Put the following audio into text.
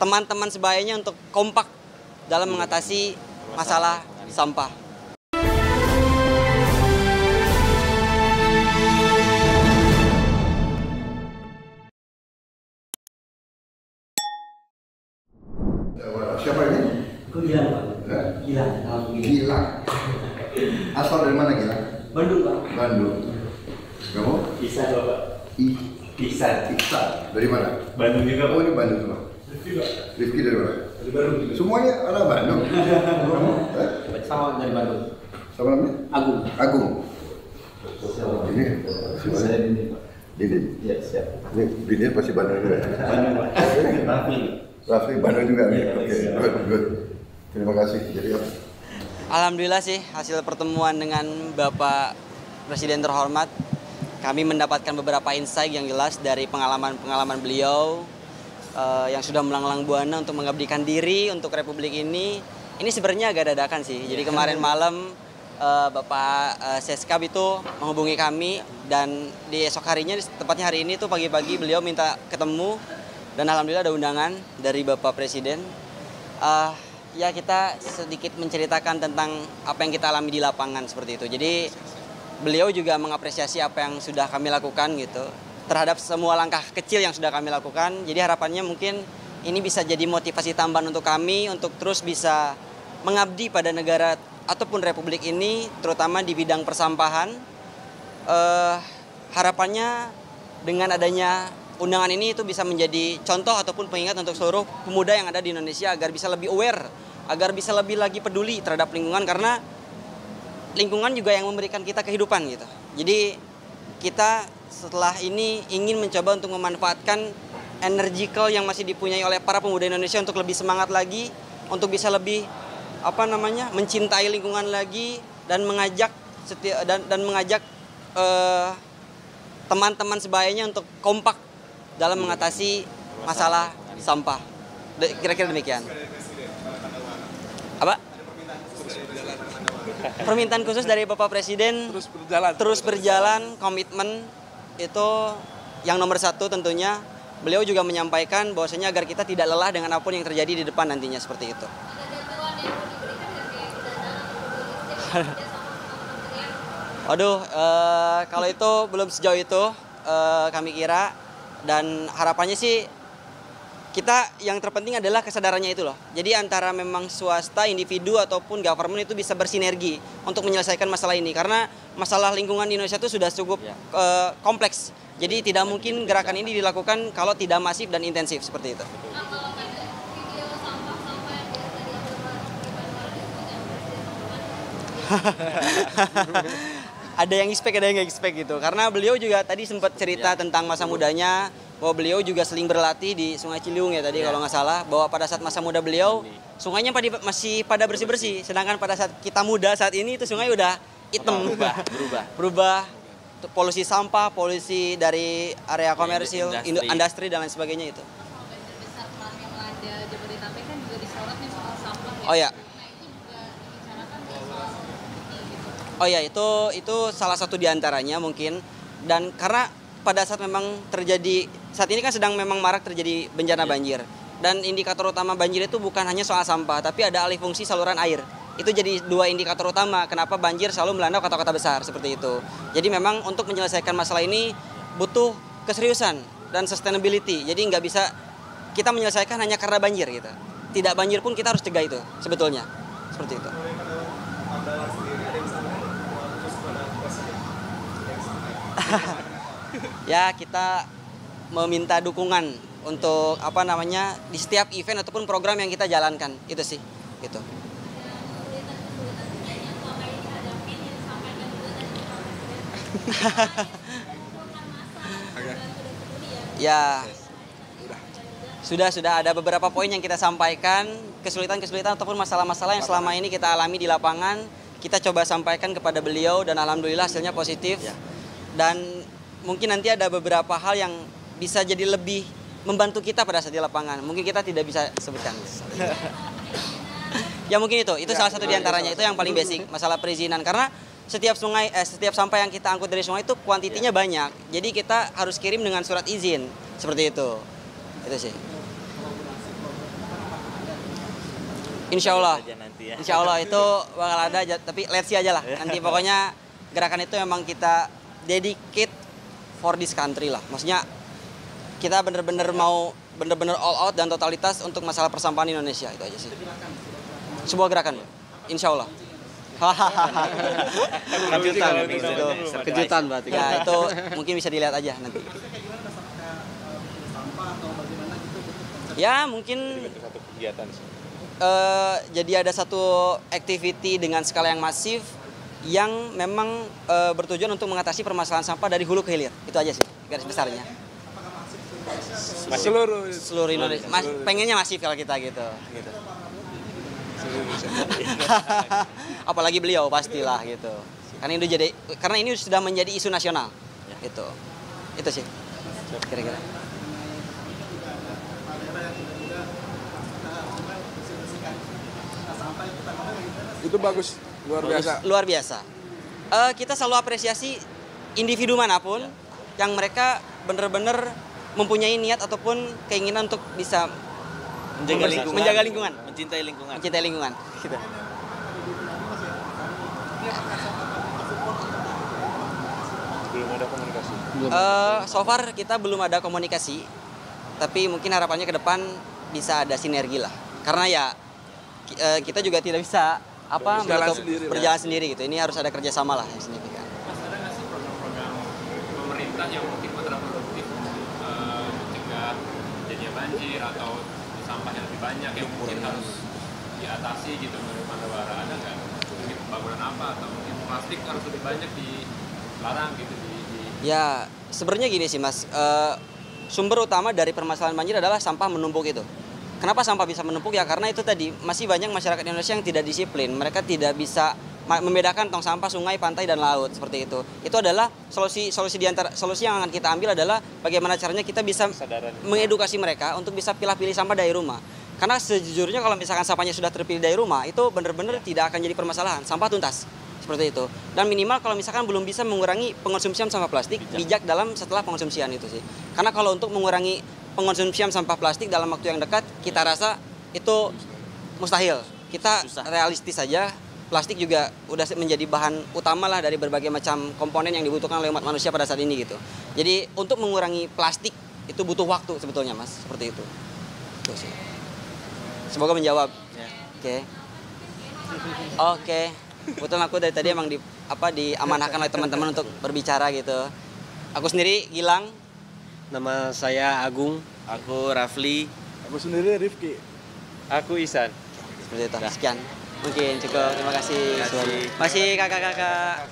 teman-teman sebayanya untuk kompak dalam mengatasi masalah sampah. Siapa ini? Gilang, Pak. Gilang. Gilang. Asal dari mana Gilang? Bandung, Pak. Bandung. Kamu? Bisa Bapak. Bisa. Dari mana? Bandung juga. Oh, ini Bandung semua. Rifki dari mana? Dari Bandung juga. Semuanya anak Bandung. Kamu? Sama dari Bandung. Sama namanya? Agung. Agung. Ini Saya ini Pak. Dini. Iya siap. Ini Dini pasti Bandung juga. Bandung Pak. Raffi. Raffi Bandung juga. Iya, Oke, iya. good. Terima kasih. Jadi Alhamdulillah sih hasil pertemuan dengan Bapak Presiden terhormat, kami mendapatkan beberapa insight yang jelas dari pengalaman beliau yang sudah melanglang buana untuk mengabdikan diri untuk Republik ini. Ini sebenarnya agak dadakan sih. Jadi kemarin malam Bapak Seskap itu menghubungi kami dan di esok harinya, tepatnya hari ini tuh pagi-pagi beliau minta ketemu dan alhamdulillah ada undangan dari Bapak Presiden. Ya kita sedikit menceritakan tentang apa yang kita alami di lapangan seperti itu. Jadi beliau juga mengapresiasi apa yang sudah kami lakukan gitu terhadap semua langkah kecil yang sudah kami lakukan. Jadi harapannya mungkin ini bisa jadi motivasi tambahan untuk kami untuk terus bisa mengabdi pada negara ataupun Republik ini, terutama di bidang persampahan. Harapannya dengan adanya undangan ini itu bisa menjadi contoh ataupun pengingat untuk seluruh pemuda yang ada di Indonesia agar bisa lebih aware, agar bisa lebih lagi peduli terhadap lingkungan, karena lingkungan juga yang memberikan kita kehidupan gitu. Jadi kita setelah ini ingin mencoba untuk memanfaatkan energical yang masih dipunyai oleh para pemuda Indonesia untuk lebih semangat lagi, untuk bisa lebih mencintai lingkungan lagi dan mengajak teman-teman sebayanya untuk kompak dalam mengatasi masalah sampah. Kira-kira demikian. Apa? Permintaan khusus dari Bapak Presiden terus berjalan, komitmen itu yang nomor satu tentunya. Beliau juga menyampaikan bahwasanya agar kita tidak lelah dengan apapun yang terjadi di depan nantinya seperti itu. Waduh, kalau itu belum sejauh itu kami kira. Dan harapannya sih kita yang terpenting adalah kesadarannya itu loh. Jadi antara memang swasta, individu ataupun government itu bisa bersinergi untuk menyelesaikan masalah ini. Karena masalah lingkungan di Indonesia itu sudah cukup kompleks. Jadi tidak mungkin gerakan ini dilakukan kalau tidak masif dan intensif seperti itu. Ada yang expect, ada yang nggak expect gitu. Karena beliau juga tadi sempat cerita tentang masa mudanya, bahwa beliau juga sering berlatih di Sungai Ciliwung ya tadi kalau nggak salah, bahwa pada saat masa muda beliau sungainya masih pada bersih-bersih, sedangkan pada saat kita muda saat ini itu sungai udah hitam, berubah. Polusi sampah, polusi dari area komersil, industri dan lain sebagainya itu. Oh ya. Oh ya, itu salah satu diantaranya mungkin. Dan karena pada saat memang terjadi, saat ini kan sedang memang marak terjadi bencana banjir. Dan indikator utama banjir itu bukan hanya soal sampah, tapi ada alih fungsi saluran air. Itu jadi dua indikator utama kenapa banjir selalu melanda kota-kota besar seperti itu. Jadi memang untuk menyelesaikan masalah ini butuh keseriusan dan sustainability. Jadi nggak bisa kita menyelesaikan hanya karena banjir gitu. Tidak banjir pun kita harus cegah itu sebetulnya. Seperti itu. Ya, kita meminta dukungan untuk di setiap event ataupun program yang kita jalankan. Itu sih gitu. Ya, sudah ada beberapa poin yang kita sampaikan, kesulitan-kesulitan ataupun masalah-masalah yang selama ini kita alami di lapangan, kita coba sampaikan kepada beliau dan alhamdulillah hasilnya positif. Dan mungkin nanti ada beberapa hal yang bisa jadi lebih membantu kita pada saat di lapangan. Mungkin kita tidak bisa sebutkan. Ya mungkin itu salah satu diantaranya, itu yang paling basic, masalah perizinan. Karena setiap sampah yang kita angkut dari sungai itu kuantitinya banyak. Jadi kita harus kirim dengan surat izin, seperti itu. Itu sih. Insya Allah. Aja nanti ya. Insya Allah itu bakal ada, tapi let's see aja lah. Nanti pokoknya gerakan itu memang kita dedicate for this country lah. Maksudnya kita bener-bener mau bener-bener all out dan totalitas untuk masalah persampahan Indonesia, itu aja sih. Sebuah gerakan, insya Allah. Kejutan berarti. Ya itu mungkin bisa dilihat aja nanti. Ya mungkin jadi ada satu activity dengan skala yang masif yang memang bertujuan untuk mengatasi permasalahan sampah dari hulu ke hilir. Itu aja sih garis besarnya. Seluruh Indonesia. Pengennya masif kalau kita gitu. Apalagi beliau pastilah gitu. Karena ini sudah menjadi isu nasional. Gitu. Itu sih. Kira-kira. Itu bagus, luar biasa. Luar biasa. Kita selalu apresiasi individu manapun yang mereka benar-benar mempunyai niat ataupun keinginan untuk bisa menjaga lingkungan, mencintai lingkungan. Gitu. Belum ada komunikasi. So far kita belum ada komunikasi, tapi mungkin harapannya ke depan bisa ada sinergi lah. Karena ya kita juga tidak bisa berjalan sendiri gitu. Ini harus ada kerjasama lah yang signifikan. Mas, ada nggak sih program-program pemerintah yang mungkin kontraproduktif mencegah jadinya banjir atau sampah yang lebih banyak yang mungkin harus diatasi gitu menurut Mandawara? Ada nggak mungkin pembangunan apa atau mungkin plastik harus lebih banyak dilarang gitu Ya sebenarnya gini sih Mas, sumber utama dari permasalahan banjir adalah sampah menumpuk itu. Kenapa sampah bisa menumpuk? Ya karena itu tadi masih banyak masyarakat Indonesia yang tidak disiplin. Mereka tidak bisa membedakan tong sampah sungai, pantai dan laut seperti itu. Itu adalah solusi yang akan kita ambil adalah bagaimana caranya kita bisa mengedukasi mereka untuk bisa pilih-pilih sampah dari rumah. Karena sejujurnya kalau misalkan sampahnya sudah terpilih dari rumah itu benar-benar tidak akan jadi permasalahan. Sampah tuntas seperti itu. Dan minimal kalau misalkan belum bisa mengurangi pengonsumsian sampah plastik, bijak dalam setelah pengonsumsian itu sih. Karena kalau untuk mengurangi pengonsumsian sampah plastik dalam waktu yang dekat, kita rasa itu mustahil. Kita realistis saja, plastik juga udah menjadi bahan utama lah dari berbagai macam komponen yang dibutuhkan oleh umat manusia pada saat ini gitu. Jadi untuk mengurangi plastik itu butuh waktu sebetulnya Mas, seperti itu. Itu sih. Semoga menjawab. Oke. Kebetulan aku dari tadi emang diamanahkan oleh teman-teman untuk berbicara gitu. Aku sendiri Gilang. Nama saya Agung. Aku Rafli. Aku sendiri Rifki. Aku Isan. Seperti itu. Sekian. Mungkin cukup. Terima kasih. Masih kakak-kakak.